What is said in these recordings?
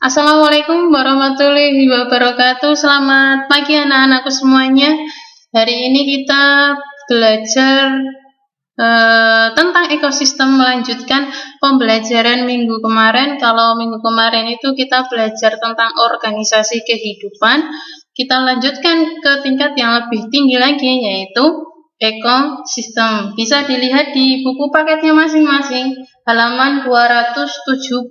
Assalamualaikum warahmatullahi wabarakatuh. Selamat pagi anak-anakku semuanya. Hari ini kita belajar tentang ekosistem, melanjutkan pembelajaran minggu kemarin. Kalau minggu kemarin itu kita belajar tentang organisasi kehidupan, kita lanjutkan ke tingkat yang lebih tinggi lagi, yaitu ekosistem. Bisa dilihat di buku paketnya masing-masing, halaman 270.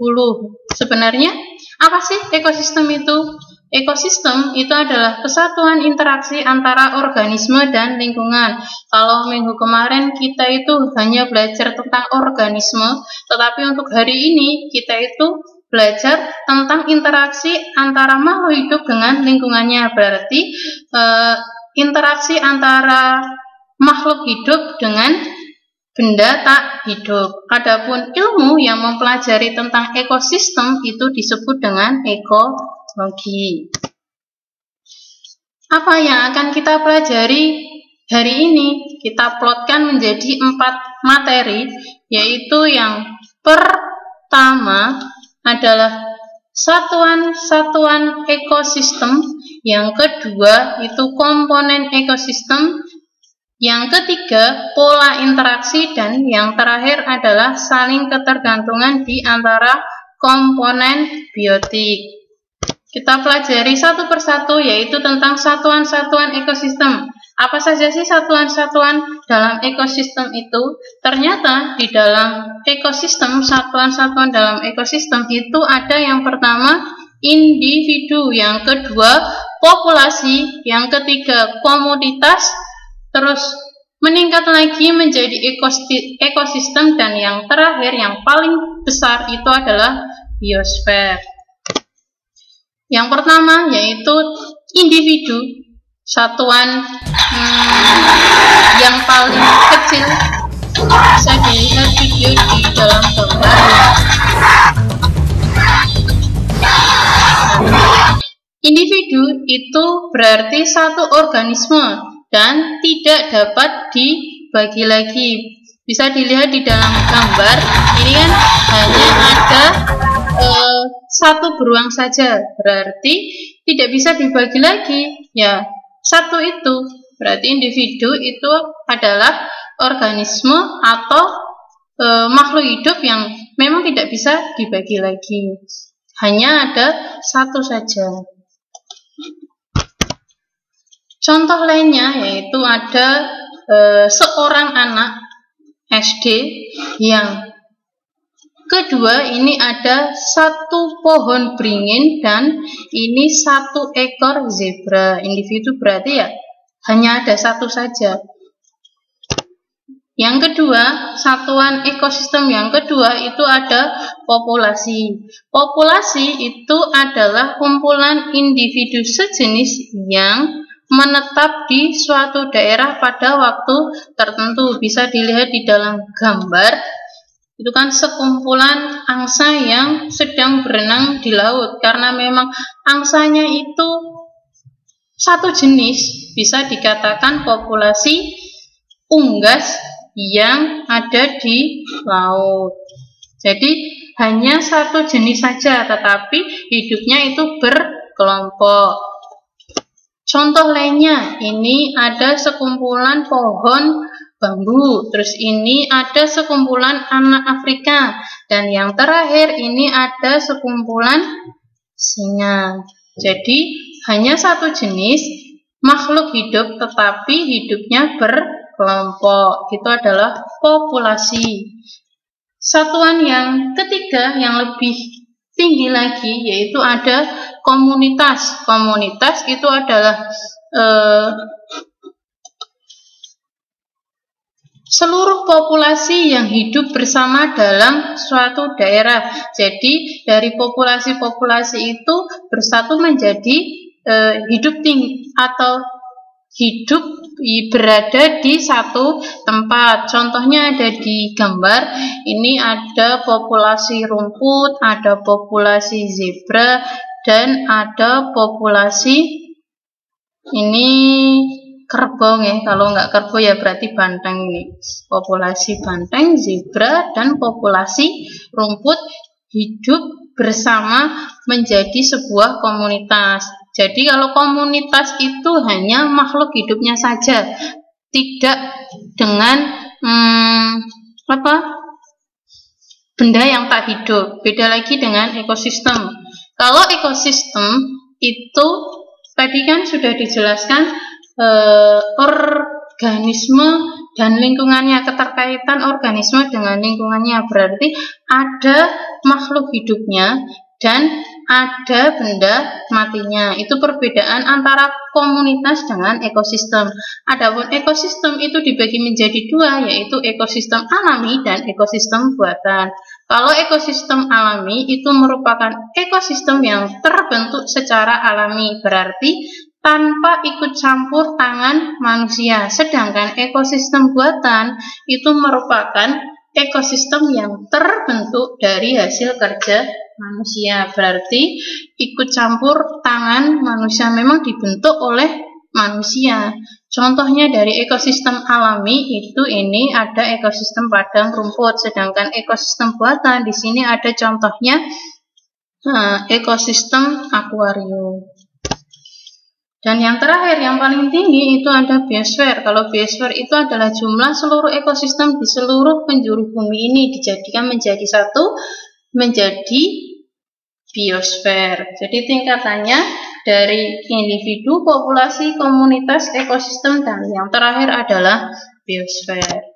Sebenarnya apa sih ekosistem itu? Ekosistem itu adalah kesatuan interaksi antara organisme dan lingkungan. Kalau minggu kemarin kita itu hanya belajar tentang organisme, tetapi untuk hari ini kita itu belajar tentang interaksi antara makhluk hidup dengan lingkungannya. Berarti interaksi antara makhluk hidup dengan benda tak hidup. Adapun ilmu yang mempelajari tentang ekosistem itu disebut dengan ekologi. Apa yang akan kita pelajari hari ini? Kita plotkan menjadi 4 materi, yaitu yang pertama adalah satuan-satuan ekosistem, yang kedua itu komponen ekosistem, yang ketiga, pola interaksi, dan yang terakhir adalah saling ketergantungan di antara komponen biotik. Kita pelajari satu persatu, yaitu tentang satuan-satuan ekosistem. Apa saja sih satuan-satuan dalam ekosistem itu? Ternyata di dalam ekosistem, satuan-satuan dalam ekosistem itu ada yang pertama individu, yang kedua populasi, yang ketiga komoditas, terus meningkat lagi menjadi ekosistem, dan yang terakhir yang paling besar itu adalah biosfer. Yang pertama yaitu individu, satuan yang paling kecil. Bisa dilihat video di dalam gambar. Individu itu berarti satu organisme dan tidak dapat dibagi lagi. Bisa dilihat di dalam gambar, ini kan hanya ada satu beruang saja, berarti tidak bisa dibagi lagi. Ya, satu itu berarti individu itu adalah organisme atau makhluk hidup yang memang tidak bisa dibagi lagi. Hanya ada satu saja. Contoh lainnya yaitu ada seorang anak SD, yang kedua ini ada satu pohon beringin, dan ini satu ekor zebra. Individu berarti ya hanya ada satu saja. Yang kedua, satuan ekosistem yang kedua itu ada populasi. Populasi itu adalah kumpulan individu sejenis yang menetap di suatu daerah pada waktu tertentu. Bisa dilihat di dalam gambar, itu kan sekumpulan angsa yang sedang berenang di laut. Karena memang angsanya itu satu jenis, bisa dikatakan populasi unggas yang ada di laut. Jadi hanya satu jenis saja, tetapi hidupnya itu berkelompok. Contoh lainnya, ini ada sekumpulan pohon bambu, terus ini ada sekumpulan anak Afrika, dan yang terakhir ini ada sekumpulan singa. Jadi hanya satu jenis makhluk hidup, tetapi hidupnya berkelompok. Itu adalah populasi. Satuan yang ketiga yang lebih tinggi lagi yaitu ada komunitas. Komunitas itu adalah seluruh populasi yang hidup bersama dalam suatu daerah. Jadi dari populasi-populasi itu bersatu menjadi hidup tinggi atau hidup berada di satu tempat. Contohnya ada di gambar. Ini ada populasi rumput, ada populasi zebra, dan ada populasi ini kerbau ya. Kalau nggak kerbau ya berarti banteng ini. Populasi banteng, zebra, dan populasi rumput hidup bersama menjadi sebuah komunitas. Jadi kalau komunitas itu hanya makhluk hidupnya saja, tidak dengan benda yang tak hidup. Beda lagi dengan ekosistem. Kalau ekosistem itu tadi kan sudah dijelaskan organisme dan lingkungannya, keterkaitan organisme dengan lingkungannya, berarti ada makhluk hidupnya dan ada benda matinya. Itu perbedaan antara komunitas dengan ekosistem. Adapun ekosistem itu dibagi menjadi dua, yaitu ekosistem alami dan ekosistem buatan. Kalau ekosistem alami itu merupakan ekosistem yang terbentuk secara alami, berarti tanpa ikut campur tangan manusia. Sedangkan ekosistem buatan itu merupakan ekosistem yang terbentuk dari hasil kerja manusia, berarti ikut campur tangan manusia, memang dibentuk oleh manusia. Contohnya dari ekosistem alami itu ini ada ekosistem padang rumput, sedangkan ekosistem buatan di sini ada contohnya ekosistem akuarium. Dan yang terakhir, yang paling tinggi itu ada biosfer. Kalau biosfer itu adalah jumlah seluruh ekosistem di seluruh penjuru bumi ini dijadikan menjadi satu, menjadi biosfer. Jadi tingkatannya dari individu, populasi, komunitas, ekosistem, dan yang terakhir adalah biosfer.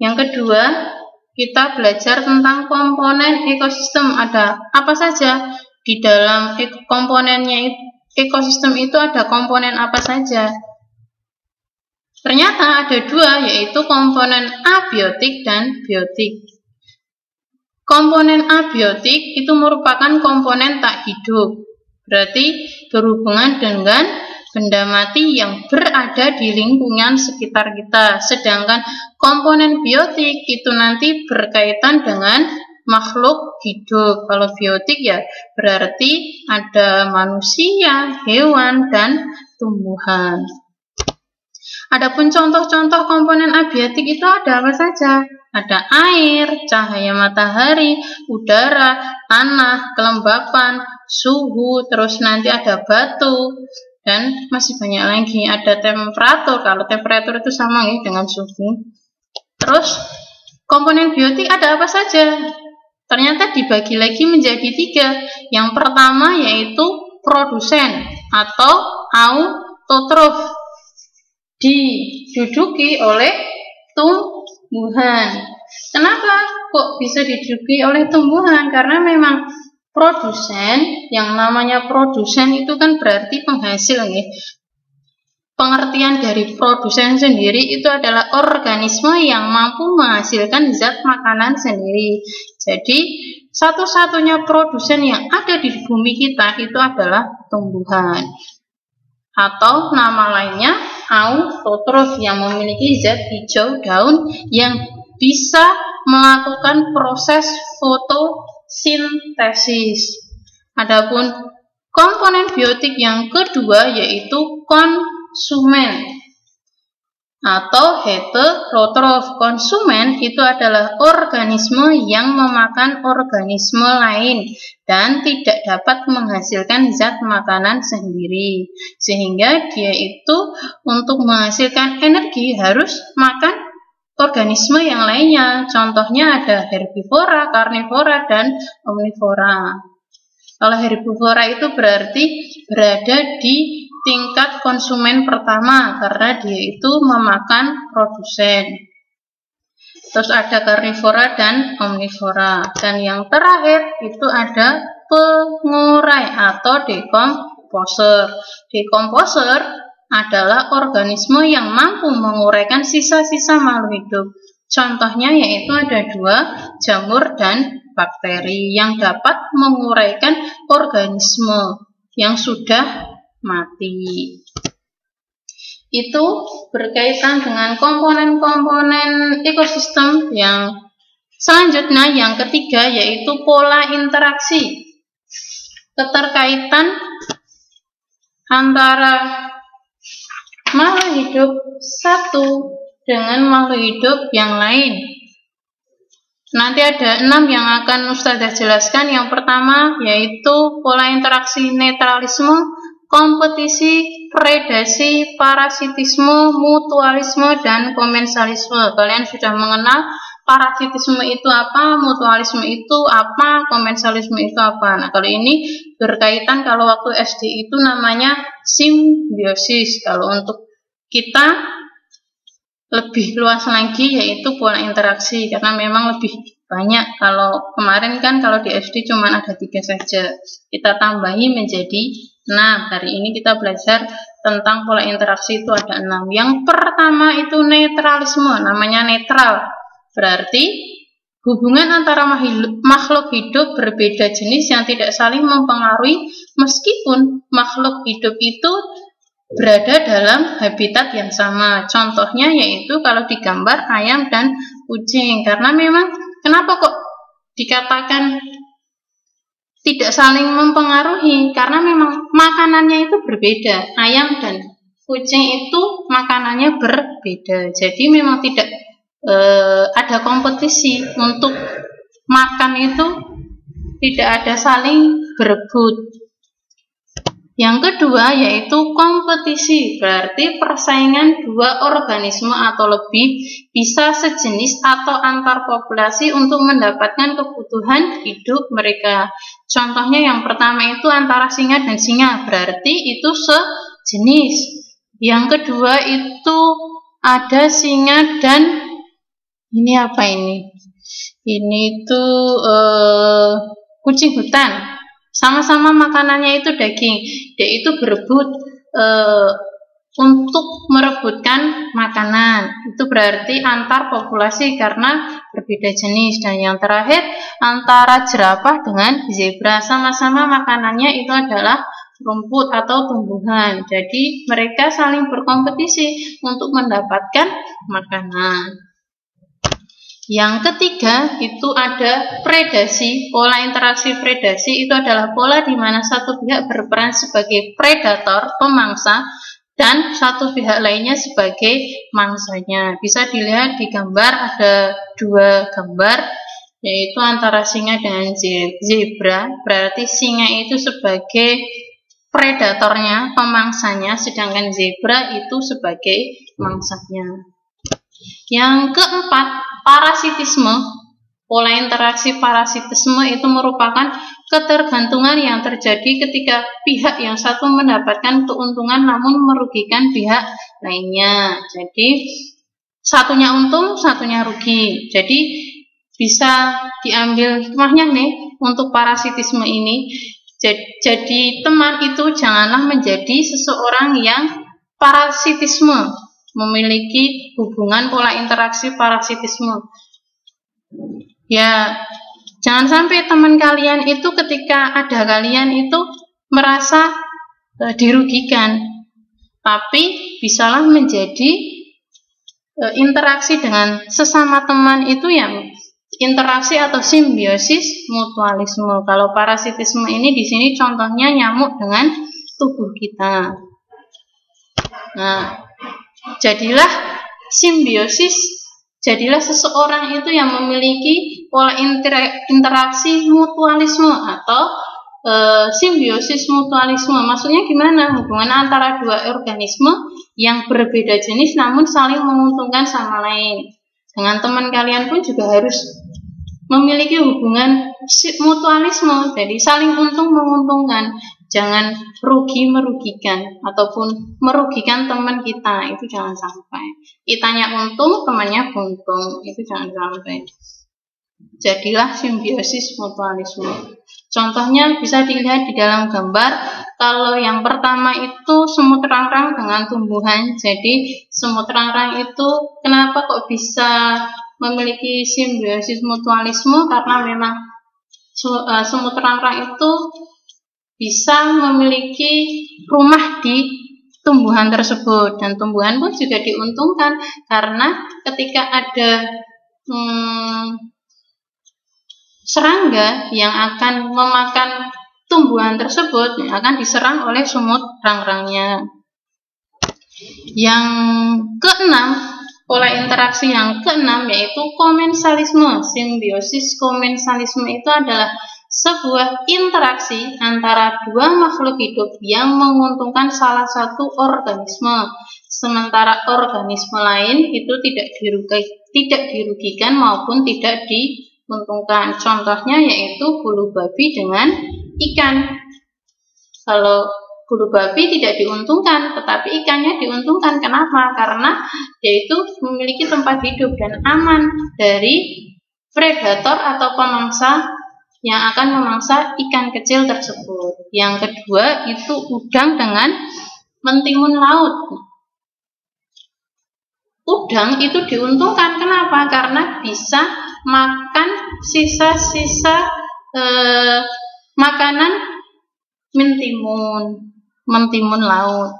Yang kedua, kita belajar tentang komponen ekosistem. Ada apa saja di dalam komponennya itu? Ekosistem itu ada komponen apa saja? Ternyata ada dua, yaitu komponen abiotik dan biotik. Komponen abiotik itu merupakan komponen tak hidup, berarti berhubungan dengan benda mati yang berada di lingkungan sekitar kita. Sedangkan komponen biotik itu nanti berkaitan dengan makhluk hidup. Kalau biotik ya berarti ada manusia, hewan, dan tumbuhan. Adapun contoh-contoh komponen abiotik itu ada apa saja? Ada air, cahaya matahari, udara, tanah, kelembapan, suhu, terus nanti ada batu, dan masih banyak lagi. Ada temperatur, kalau temperatur itu sama ya dengan suhu. Terus komponen biotik ada apa saja? Ternyata dibagi lagi menjadi tiga. Yang pertama yaitu produsen atau autotrof, diduduki oleh tumbuhan. Kenapa kok bisa diduduki oleh tumbuhan? Karena memang produsen, yang namanya produsen itu kan berarti penghasil ya. Pengertian dari produsen sendiri itu adalah organisme yang mampu menghasilkan zat makanan sendiri. Jadi, satu-satunya produsen yang ada di bumi kita itu adalah tumbuhan. Atau nama lainnya autotrof, yang memiliki zat hijau daun yang bisa melakukan proses fotosintesis. Adapun komponen biotik yang kedua yaitu konsumen atau heterotrof. Konsumen itu adalah organisme yang memakan organisme lain dan tidak dapat menghasilkan zat makanan sendiri, sehingga dia itu untuk menghasilkan energi harus makan organisme yang lainnya. Contohnya ada herbivora, karnivora, dan omnivora. Kalau herbivora itu berarti berada di tingkat konsumen pertama karena dia itu memakan produsen. Terus ada karnivora dan omnivora. Dan yang terakhir itu ada pengurai atau dekomposer. Dekomposer adalah organisme yang mampu menguraikan sisa-sisa makhluk hidup. Contohnya yaitu ada dua, jamur dan bakteri, yang dapat menguraikan organisme yang sudah mati. Itu berkaitan dengan komponen-komponen ekosistem. Yang selanjutnya, yang ketiga, yaitu pola interaksi. Keterkaitan antara makhluk hidup satu dengan makhluk hidup yang lain. Nanti ada 6 yang akan Ustazah jelaskan. Yang pertama yaitu pola interaksi netralisme, kompetisi, predasi, parasitisme, mutualisme, dan komensalisme. Kalian sudah mengenal parasitisme itu apa, mutualisme itu apa, komensalisme itu apa. Nah, kalau ini berkaitan, kalau waktu SD itu namanya simbiosis. Kalau untuk kita lebih luas lagi yaitu pola interaksi, karena memang lebih banyak. Kalau kemarin kan kalau di SD cuma ada 3 saja, kita tambahi menjadi 6. Hari ini kita belajar tentang pola interaksi itu ada 6. Yang pertama itu netralisme, namanya netral, berarti hubungan antara makhluk hidup berbeda jenis yang tidak saling mempengaruhi meskipun makhluk hidup itu berada dalam habitat yang sama. Contohnya yaitu kalau digambar ayam dan kucing. Karena memang kenapa kok dikatakan tidak saling mempengaruhi? Karena memang makanannya itu berbeda. Ayam dan kucing itu makanannya berbeda. Jadi memang tidak ada kompetisi untuk makan, itu tidak ada saling berebut. Yang kedua yaitu kompetisi, berarti persaingan dua organisme atau lebih, bisa sejenis atau antar populasi untuk mendapatkan kebutuhan hidup mereka. Contohnya yang pertama itu antara singa dan singa, berarti itu sejenis. Yang kedua itu ada singa dan ini apa ini? Ini itu kucing hutan. Sama-sama makanannya itu daging, dia itu berebut untuk merebutkan makanan. Itu berarti antar populasi karena berbeda jenis. Dan yang terakhir antara jerapah dengan zebra, sama-sama makanannya itu adalah rumput atau tumbuhan. Jadi mereka saling berkompetisi untuk mendapatkan makanan. Yang ketiga itu ada predasi. Pola interaksi predasi itu adalah pola di mana satu pihak berperan sebagai predator, pemangsa, dan satu pihak lainnya sebagai mangsanya. Bisa dilihat di gambar, ada 2 gambar, yaitu antara singa dengan zebra. Berarti singa itu sebagai predatornya, pemangsanya, sedangkan zebra itu sebagai mangsanya. Yang keempat, parasitisme. Pola interaksi parasitisme itu merupakan ketergantungan yang terjadi ketika pihak yang satu mendapatkan keuntungan namun merugikan pihak lainnya. Jadi satunya untung, satunya rugi. Jadi bisa diambil hikmahnya nih untuk parasitisme ini. Jadi teman itu janganlah menjadi seseorang yang parasitisme, memiliki hubungan pola interaksi parasitisme. Ya, jangan sampai teman kalian itu ketika ada kalian itu merasa dirugikan, tapi bisalah menjadi interaksi dengan sesama teman itu yang interaksi atau simbiosis mutualisme. Kalau parasitisme ini di sini contohnya nyamuk dengan tubuh kita. Nah, jadilah simbiosis, jadilah seseorang itu yang memiliki pola interaksi mutualisme atau simbiosis mutualisme. Maksudnya gimana? Hubungan antara 2 organisme yang berbeda jenis namun saling menguntungkan sama lain. Dengan teman kalian pun juga harus memiliki hubungan mutualisme, jadi saling untung menguntungkan. Jangan rugi merugikan ataupun merugikan teman kita, itu jangan sampai. Kitanya untung, temannya buntung, itu jangan sampai. Jadilah simbiosis mutualisme. Contohnya bisa dilihat di dalam gambar. Kalau yang pertama itu semut rangrang dengan tumbuhan. Jadi semut rangrang itu kenapa kok bisa memiliki simbiosis mutualisme? Karena memang semut rangrang itu bisa memiliki rumah di tumbuhan tersebut, dan tumbuhan pun juga diuntungkan karena ketika ada serangga yang akan memakan tumbuhan tersebut, yang akan diserang oleh semut rangrangnya. Yang keenam, pola interaksi yang keenam yaitu komensalisme. Simbiosis komensalisme itu adalah sebuah interaksi antara dua makhluk hidup yang menguntungkan salah satu organisme, sementara organisme lain itu tidak dirugikan maupun tidak diuntungkan. Contohnya yaitu bulu babi dengan ikan. Kalau bulu babi tidak diuntungkan, tetapi ikannya diuntungkan. Kenapa? Karena yaitu memiliki tempat hidup dan aman dari predator atau pemangsa yang akan memangsa ikan kecil tersebut. Yang kedua itu udang dengan mentimun laut. Udang itu diuntungkan. Kenapa? Karena bisa makan sisa-sisa makanan mentimun laut.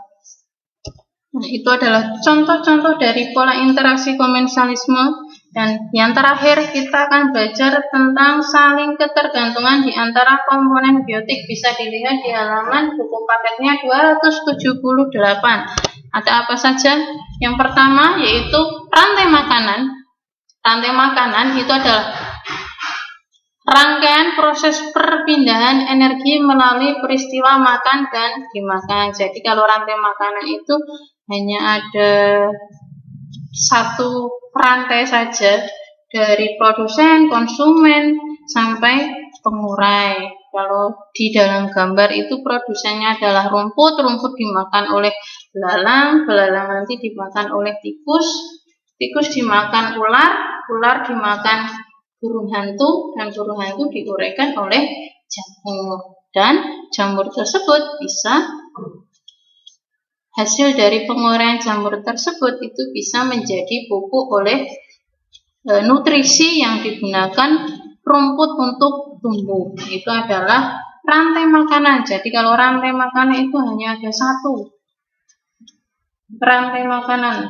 Nah, itu adalah contoh-contoh dari pola interaksi komensalisme. Dan yang terakhir kita akan belajar tentang saling ketergantungan di antara komponen biotik. Bisa dilihat di halaman buku paketnya 278. Ada apa saja? Yang pertama yaitu rantai makanan. Rantai makanan itu adalah rangkaian proses perpindahan energi melalui peristiwa makan dan dimakan. Jadi kalau rantai makanan itu hanya ada satu rantai saja, dari produsen, konsumen, sampai pengurai. Kalau di dalam gambar itu produsennya adalah rumput dimakan oleh belalang nanti dimakan oleh tikus dimakan ular dimakan burung hantu, dan burung hantu diuraikan oleh jamur. Dan jamur tersebut hasil dari penguraian jamur tersebut itu bisa menjadi pupuk oleh nutrisi yang digunakan rumput untuk tumbuh. Itu adalah rantai makanan. Jadi kalau rantai makanan itu hanya ada satu rantai makanan.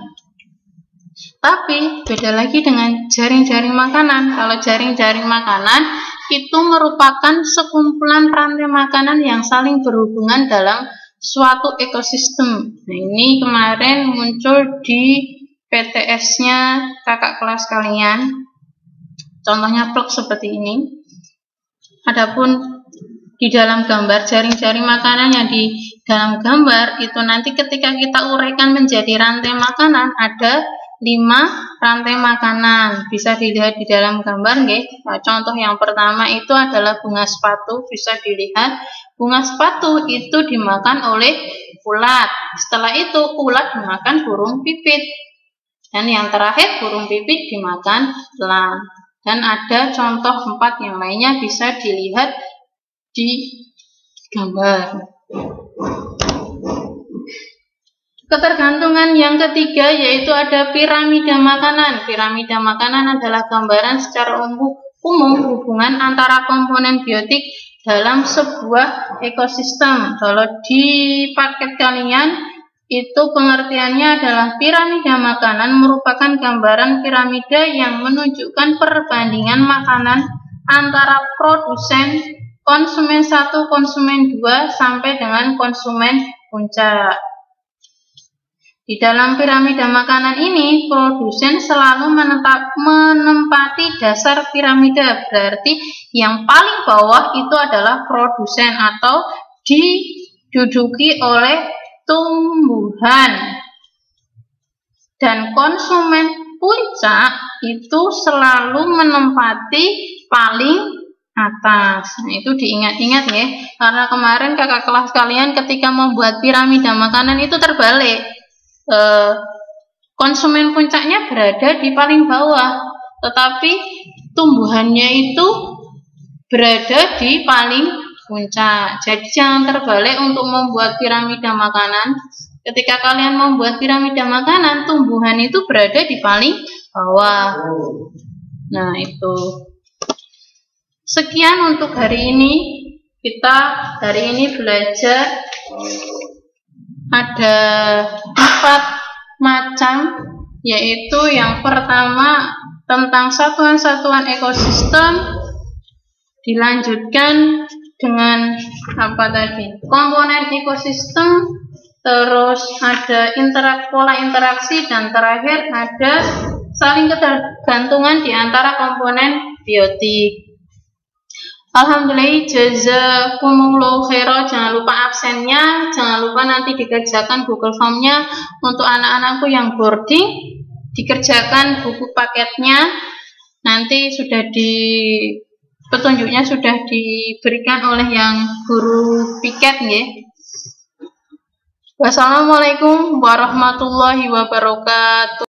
Tapi beda lagi dengan jaring-jaring makanan. Kalau jaring-jaring makanan itu merupakan sekumpulan rantai makanan yang saling berhubungan dalam suatu ekosistem. Nah, ini kemarin muncul di PTS-nya kakak kelas kalian. Contohnya plug seperti ini. Adapun di dalam gambar jaring-jaring makanan yang di dalam gambar itu nanti ketika kita uraikan menjadi rantai makanan ada 5 rantai makanan. Bisa dilihat di dalam gambar nggih. Nah, contoh yang pertama itu adalah bunga sepatu. Bisa dilihat bunga sepatu itu dimakan oleh ulat. Setelah itu ulat dimakan burung pipit. Dan yang terakhir burung pipit dimakan elang. Dan ada contoh 4 yang lainnya bisa dilihat di gambar. Ketergantungan yang ketiga yaitu ada piramida makanan. Piramida makanan adalah gambaran secara umum hubungan antara komponen biotik dalam sebuah ekosistem. Kalau di paket kalian itu pengertiannya adalah piramida makanan merupakan gambaran piramida yang menunjukkan perbandingan makanan antara produsen, konsumen 1, konsumen 2 sampai dengan konsumen puncak. Di dalam piramida makanan ini, produsen selalu menempati dasar piramida. Berarti yang paling bawah itu adalah produsen atau diduduki oleh tumbuhan. Dan konsumen puncak itu selalu menempati paling atas. Nah, itu diingat-ingat ya. Karena kemarin kakak kelas kalian ketika membuat piramida makanan itu terbalik. Konsumen puncaknya berada di paling bawah, tetapi tumbuhannya itu berada di paling puncak. Jadi jangan terbalik untuk membuat piramida makanan. Ketika kalian membuat piramida makanan, tumbuhan itu berada di paling bawah. Nah, itu. Sekian untuk hari ini. Kita hari ini belajar ada 4 macam, yaitu yang pertama tentang satuan-satuan ekosistem, dilanjutkan dengan apa tadi? Komponen ekosistem, terus ada pola interaksi, dan terakhir ada saling ketergantungan di antara komponen biotik. Alhamdulillah, jazakumullahu khairan. Jangan lupa absennya, jangan lupa nanti dikerjakan Google Form-nya. Untuk anak-anakku yang boarding, dikerjakan buku paketnya. Nanti petunjuknya sudah diberikan oleh yang guru piket nggih. Wassalamualaikum warahmatullahi wabarakatuh.